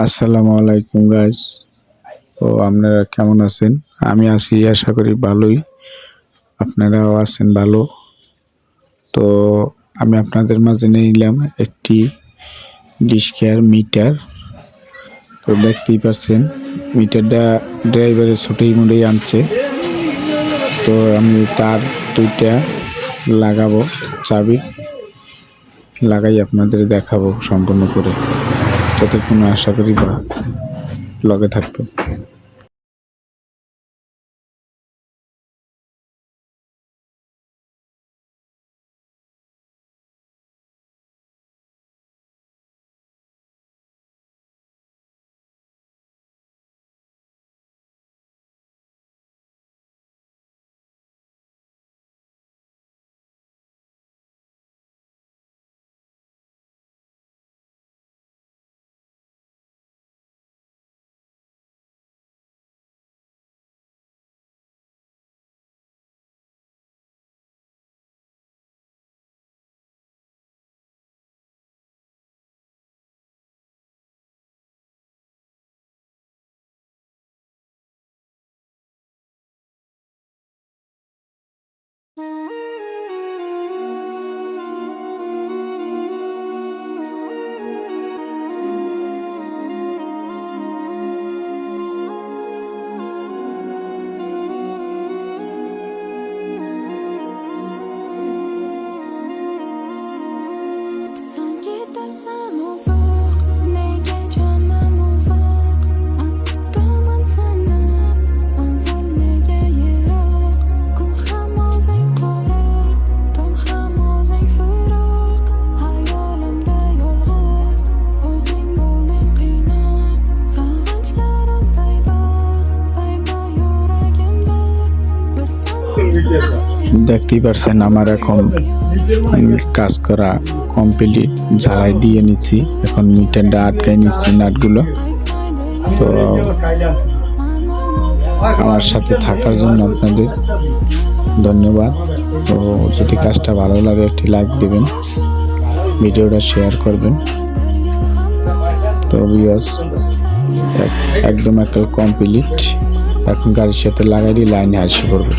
আসসালামু আলাইকুম গাইস। তো আপনারা কেমন আছেন? আমি আছি, আশা করি ভালোই। আপনারাও আছেন ভালো। তো আমি আপনাদের মাঝে নিলাম একটি ডিশ কেয়ার মিটার। তো দেখতেই পাচ্ছেন মিটারটা ড্রাইভারের ছুটেই মুড়েই আনছে। তো আমি তার দুইটা লাগাবো, চাবি লাগাই আপনাদের দেখাবো সম্পূর্ণ করে। ততক্ষণ আশা করি লগে থাকবেন। দেখতেই পারছেন আমার এখন কাজ করা কমপ্লিট, ঝালাই দিয়ে নিচ্ছি। এখন মিটারটা আটকাই নিচ্ছি নাটগুলো। তো আমার সাথে থাকার জন্য আপনাদের ধন্যবাদ। তো যদি কাজটা ভালো লাগে একটি লাইক দেবেন, ভিডিওটা শেয়ার করবেন। তো ভিউয়ার্স একদম কমপ্লিট। এখন গাড়ির সাথে লাগাই লাইনে আসে পড়বে।